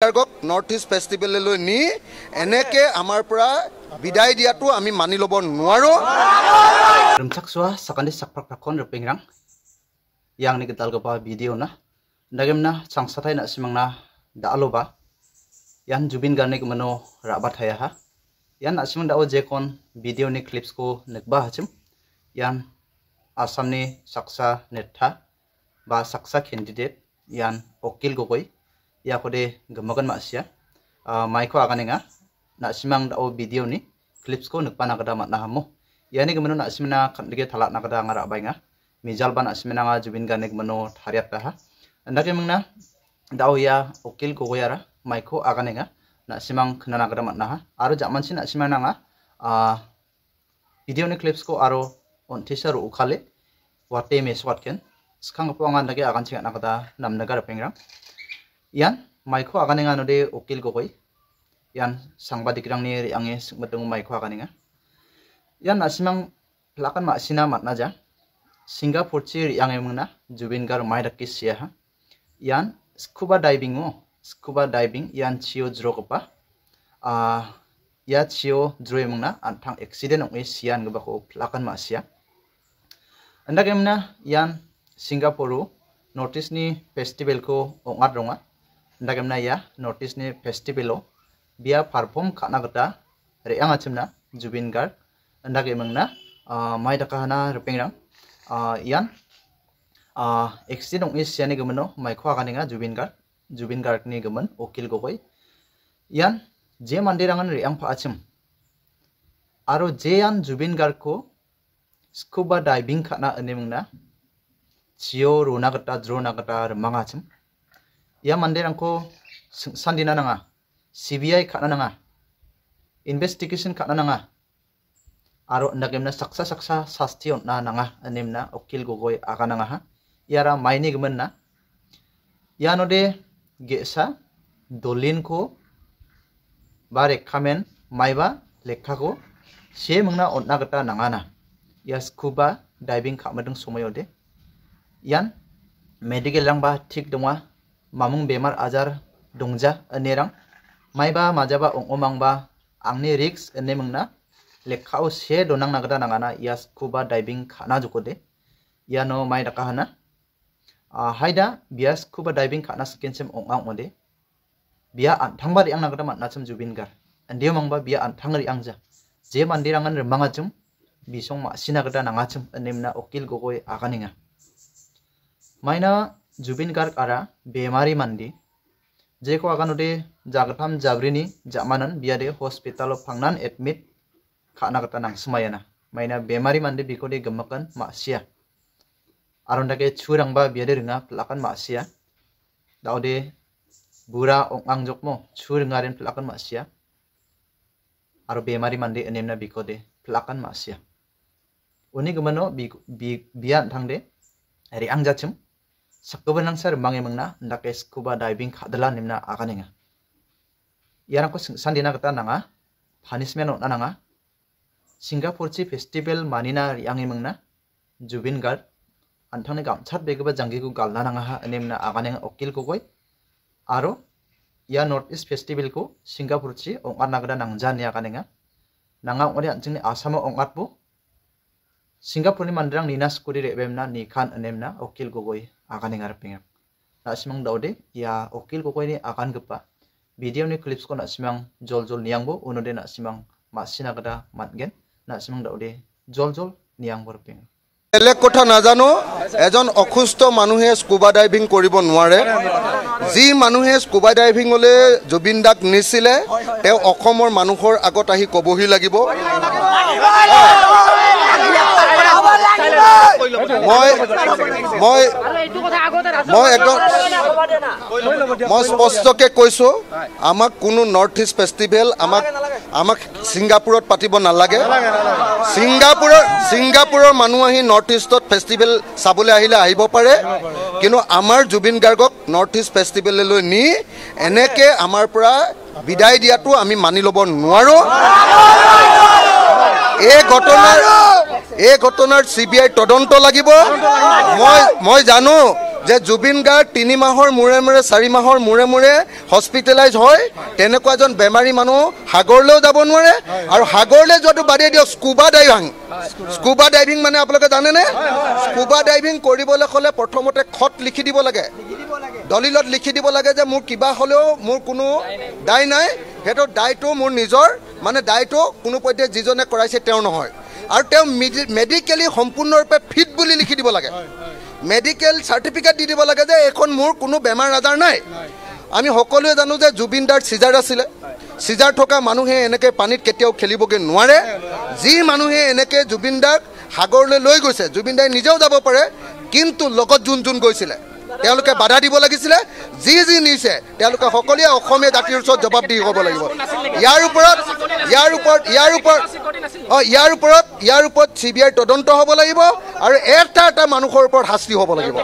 North east ফেষ্টিভেললৈ নি এনেকে আমাৰ পৰা বিদায় দিয়াটো আমি মানি ল'ব নোৱাৰো। rumchaksua sakandi sakprak prakon repingrang yang ni ketal gopa video na dagemna changsathai na simangna daaloba yan Jubin Garg ni mano rabat haya ha yan asimang dao jekon video ni clips ko nekba hachim yan asam ni saksa netha ba saksa candidate yan okil gogoi ya kode gemagan masia maiko aganenga na simang dao video ni clips ko nekpa nakada matna hamu yani gemeno na simina khandike thalak nakada ngara bainga mijal ban asimina nga Jubin Garg ni mano thariat ta ha andake mangna dao ya okil gogoyara maiko aganenga na simang khana nakada matna ha aro jamansi na simana nga video ni clips ko aro ontisar ukhale wate meswatken skang po nga ndake agan chinga nakada namnaga pengrang yan maiko aganenga node okil gogoi yan sangbadik rangni riange singbatung maiko aganenga yan asimang lakan masina matnaja Singapore chi riange mungna Jubin Garg maidakki sia ha yan scuba diving yan chio zrogopa ya chio zroe mungna antang accident ong sian gabako lakan masia andagemna yan Singapore notice ni festival ko ongat ronga andagemna ya notice ni festival bia perform khana gata reang achimna Jubin Garg andage mangna maidaka hana repengrang yan accident ong siani gemeno maiko aganenga Jubin Garg ni gemen okil gogoi yan je mandirangan reang pha achim aro je yan Jubin Garg ko scuba diving khana anemungna chio rona gata drona gata remanga achim ya mandirangko sandina nanga CBI khana nanga investigation khana nanga aro nagemna saksa sasti onna nanga anemna okil gogoi agananga ha yara maini gemenna yanode gesa dolin ko bare kamen maiba lekha ko se mangna onna gata nangana ya scuba diving khamadung somoyode yan medical rangba thik dongwa mamung bemar ajar dongja anerang maiba majaba ongomangba angni risk ane mangna lekhao se donang nagada nangana ya scuba diving khana jukode yano mai daka hana haida bia scuba diving khana skensem ongang ode bia anthangba riang nagada matnacham Jubin Garg andio mangba bia anthangri angja je mandirangan remangachum bisong ma sinagada nangachum anemna okil gogoi aganinga maina Jubin Garg ara bemari mandi jeko aganode jagatham jabrini jamanan biade hospital phangnan admit khana gata nang sumayana maina bemari mandi bikode gemakan masia arondake churangba biade ringa plakan masia daude bura ongang jokmo churngaren plakan masia aro bemari mandi enemna bikode plakan masia uni gemano bian thangde ri angjachim sakkobanang sar mangi mangna ndake scuba diving khadala nimna aganenga yarangko sandina gata nanga punishment onna nanga Singapore chi festival manina riangi mangna Jubin Garg anthangni gamchat begeba jangi ko galna nanga ha anemna aganenga okil gogoi aro ya North East festival ko Singapore chi ongat nagada nangjani aganenga nanga ongri anjingni asama ongat bu Singapore ni mandrang nina skuri rebemna nikhan anemna okil gogoi aganenga repinga nasimang daude ya okil gogoi ni agan gepa video ni clips ko nasimang jol niangbo unode nasimang masina gada matgen nasimang daude jol niang borping বেলেগ কথা নাজানো এজন অসুস্থ মানুহে scuba diving কৰিব নোৱাৰে যি মানুহে স্কুবা ডাইভিংলৈ জুবিন দাক নিছিলে তেওঁ অসমৰ মানুহৰ আগত আহি কবহি লাগিব মই স্পষ্টকে কৈছো আমাক কোনো নৰ্থ ইষ্ট ফেষ্টিভেল আমাক সিংগাপুৰত পাতিব নালাগে সিংগাপুৰৰ মানুহ আহি নৰ্থ ইষ্টত ফেষ্টিভেল চাবলৈ আহিলে আহিব পাৰে কিন্তু আমাৰ জুবিন গাৰ্গক নৰ্থ ইষ্ট ফেষ্টিভেললৈ নি এনেকে আমাৰ পৰা বিদায় দিয়াটো আমি মানি ল'ব নোৱাৰো এই ঘটনাৰ CBI তদন্ত লাগিব মই জানো যে জুবিন গাৰ্গ 3 মাহৰ মূৰে মূৰে 4 মাহৰ মূৰে মূৰে হস্পিটেলাইজ হয় তেনেকুৱা এজন বেমাৰী মানুহ সাগৰলৈও যাব নোৱাৰে আৰু সাগৰলৈ যোৱাটো বাদেই দিয়ক স্কুবা ডাইভিং মানে আপোনালোকে জানেনে স্কুবা ডাইভিং কৰিবলৈ হ'লে প্ৰথমতে খত লিখি দিব লাগে দলিলত লিখি দিব লাগে যে মোৰ কিবা হ'লেও মোৰ কোনো দায় নাই সেইটো দায়টো মোৰ নিজৰ মানে দায়টো কোনো পধ্যে যিজনে কৰাইছে তেওঁ নহয় আৰু তেওঁ মেডিকেলি সম্পূৰ্ণৰূপে ফিট বুলি লিখি দিব লাগে মেডিকেল সাৰ্টিফিকেট দি দিব লাগে যে এখন মোৰ কোনো বেমাৰ আজাৰ নাই আমি সকলোৱে জানো যে জুবিন দাৰ সিজাৰ আছিল সিজাৰ থকা মানুহে এনেকৈ পানীত কেতিয়াও খেলিবগে নোৱাৰে যি মানুহে এনেকৈ জুবিন দাক সাগৰলৈ লৈ গৈছে জুবিন দাই নিজেও যাব পাৰে কিন্তু লগত যোন গৈছিলে তেওঁলোকে বাধা দিব লাগিছিল যি নিছে তেওঁলোকে সকলোৱে অসমীয়া জাতিৰ ওচৰত জবাবদিহি হ'ব লাগিব ইয়াৰ ওপৰত CBI তদন্ত হ'ব লাগিব আৰু এটা মানুহৰ ওপৰত শাস্তি হ'ব লাগিব